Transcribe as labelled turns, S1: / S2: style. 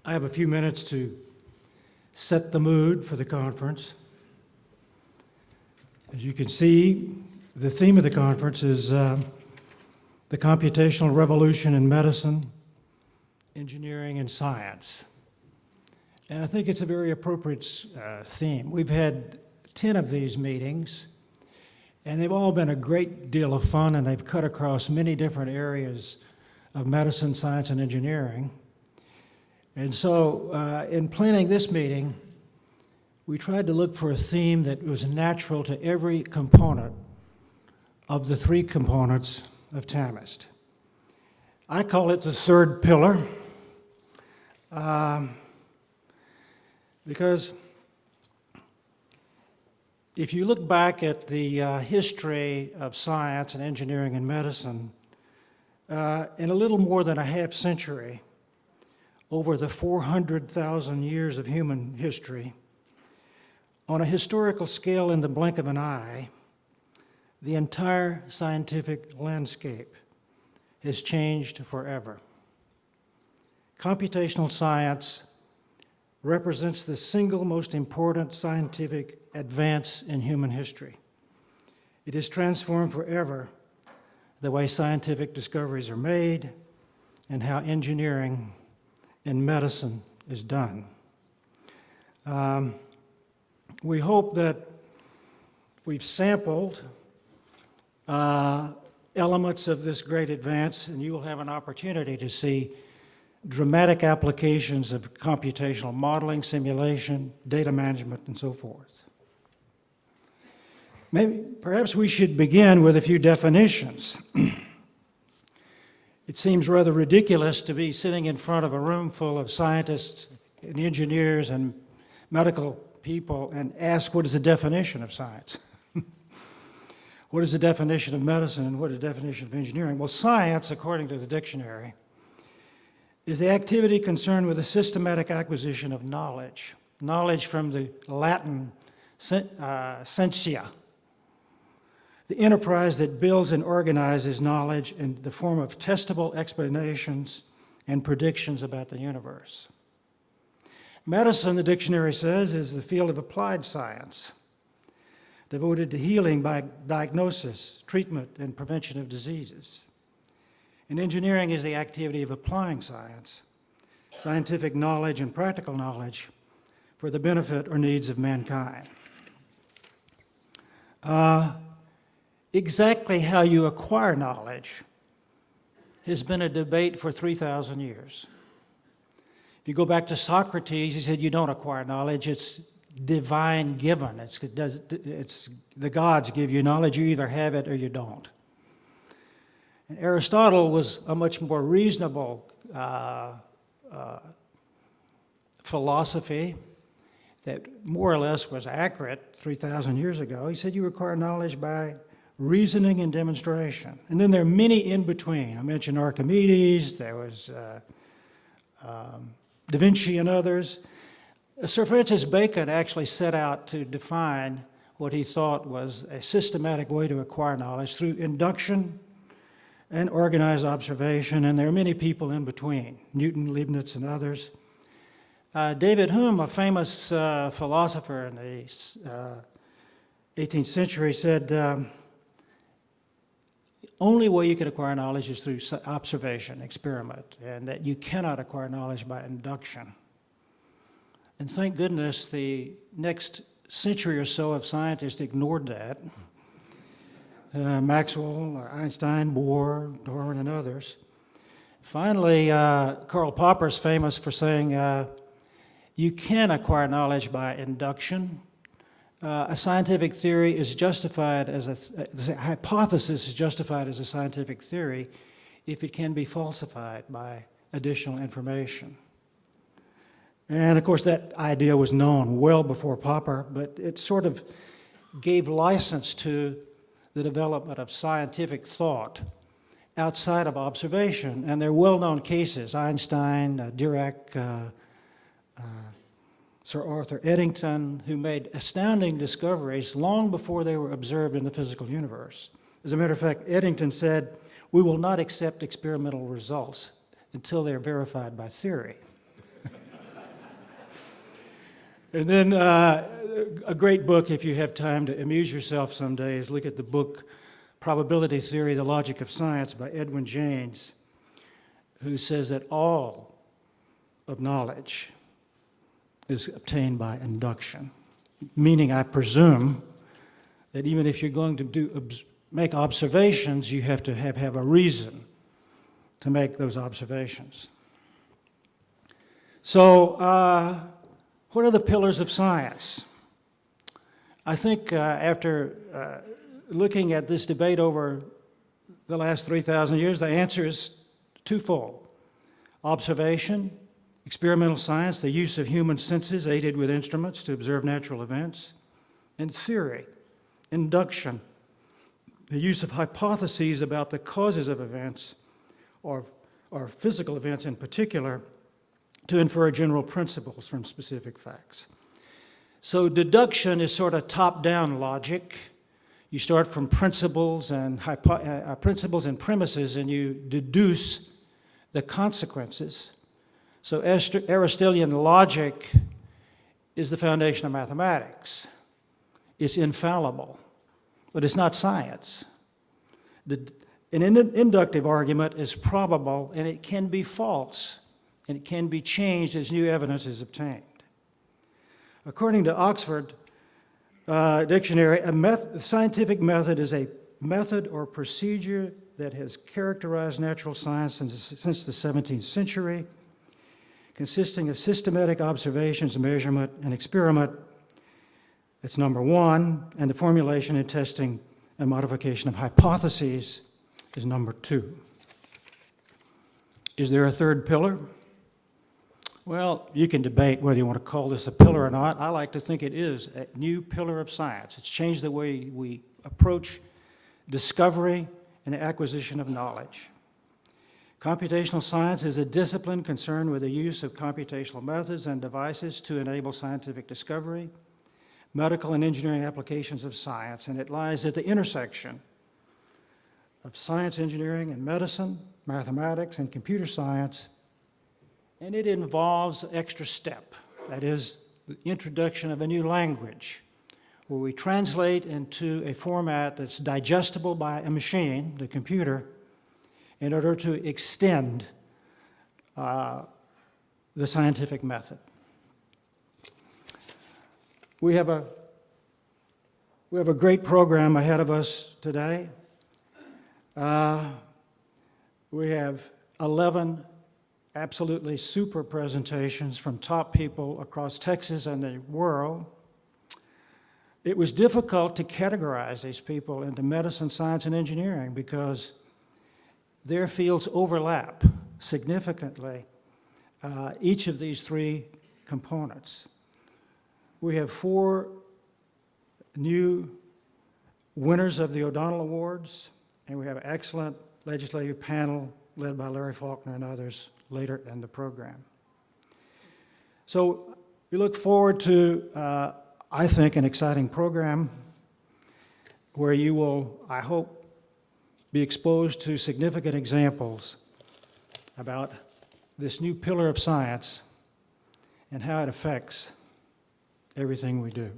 S1: I have a few minutes to set the mood for the conference. As you can see, the theme of the conference is the computational revolution in medicine, engineering, and science. And I think it's a very appropriate theme. We've had 10 of these meetings, and they've all been a great deal of fun, and they've cut across many different areas of medicine, science, and engineering. And so in planning this meeting, we tried to look for a theme that was natural to every component of the three components of TAMEST. I call it the third pillar because if you look back at the history of science and engineering and medicine, in a little more than a half century, over the 400,000 years of human history, on a historical scale in the blink of an eye, the entire scientific landscape has changed forever. Computational science represents the single most important scientific advance in human history. It has transformed forever the way scientific discoveries are made and how engineering and medicine is done. We hope that we've sampled elements of this great advance, and you will have an opportunity to see dramatic applications of computational modeling, simulation, data management, and so forth. Perhaps we should begin with a few definitions. It seems rather ridiculous to be sitting in front of a room full of scientists and engineers and medical people and ask, what is the definition of science? What is the definition of medicine and what is the definition of engineering? Well, science, according to the dictionary, is the activity concerned with the systematic acquisition of knowledge. Knowledge from the Latin scientia, the enterprise that builds and organizes knowledge in the form of testable explanations and predictions about the universe. Medicine, the dictionary says, is the field of applied science, devoted to healing by diagnosis, treatment, and prevention of diseases. And engineering is the activity of applying science, scientific knowledge and practical knowledge for the benefit or needs of mankind. Exactly how you acquire knowledge has been a debate for 3,000 years. If you go back to Socrates, he said you don't acquire knowledge, it's divine given. It's the gods give you knowledge, you either have it or you don't. And Aristotle was a much more reasonable philosophy that more or less was accurate 3,000 years ago. He said you acquire knowledge by reasoning and demonstration. And then there are many in between. I mentioned Archimedes, there was Da Vinci and others. Sir Francis Bacon actually set out to define what he thought was a systematic way to acquire knowledge through induction and organized observation, and there are many people in between, Newton, Leibniz, and others. David Hume, a famous philosopher in the 18th century, said the only way you can acquire knowledge is through observation, experiment, and that you cannot acquire knowledge by induction. And thank goodness the next century or so of scientists ignored that. Maxwell, Einstein, Bohr, Darwin, and others. Finally, Karl Popper's famous for saying you can acquire knowledge by induction. A scientific theory is justified as a hypothesis is justified as a scientific theory if it can be falsified by additional information. And of course, that idea was known well before Popper, but it sort of gave license to the development of scientific thought outside of observation. And there are well-known cases, Einstein, Dirac, Sir Arthur Eddington, who made astounding discoveries long before they were observed in the physical universe. As a matter of fact, Eddington said, "We will not accept experimental results until they're verified by theory." And then a great book, if you have time to amuse yourself someday, is look at the book Probability Theory, The Logic of Science by Edwin James, who says that all of knowledge is obtained by induction, meaning I presume that even if you're going to make observations, you have to have a reason to make those observations. So, what are the pillars of science? I think after looking at this debate over the last 3,000 years, the answer is twofold. Observation, experimental science, the use of human senses aided with instruments to observe natural events, and theory, induction, the use of hypotheses about the causes of events, or physical events in particular, to infer general principles from specific facts. So deduction is sort of top-down logic. You start from principles and premises, and you deduce the consequences. So Aristotelian logic is the foundation of mathematics. It's infallible, but it's not science. An inductive argument is probable, and it can be false, and it can be changed as new evidence is obtained. According to Oxford Dictionary, a scientific method is a method or procedure that has characterized natural science since the 17th century, consisting of systematic observations, measurement, and experiment. That's number one, and the formulation and testing and modification of hypotheses is number two. Is there a third pillar? Well, you can debate whether you want to call this a pillar or not. I like to think it is a new pillar of science. It's changed the way we approach discovery and the acquisition of knowledge. Computational science is a discipline concerned with the use of computational methods and devices to enable scientific discovery, medical and engineering applications of science, and it lies at the intersection of science, engineering, and medicine, mathematics, and computer science, and it involves extra step, that is, the introduction of a new language, where we translate into a format that's digestible by a machine, the computer, in order to extend the scientific method. We have a great program ahead of us today. We have 11 absolutely super presentations from top people across Texas and the world. It was difficult to categorize these people into medicine, science, and engineering because their fields overlap significantly each of these three components. We have 4 new winners of the O'Donnell Awards, and we have an excellent legislative panel led by Larry Faulkner and others later in the program. So we look forward to, I think, an exciting program where you will, I hope, be exposed to significant examples about this new pillar of science and how it affects everything we do.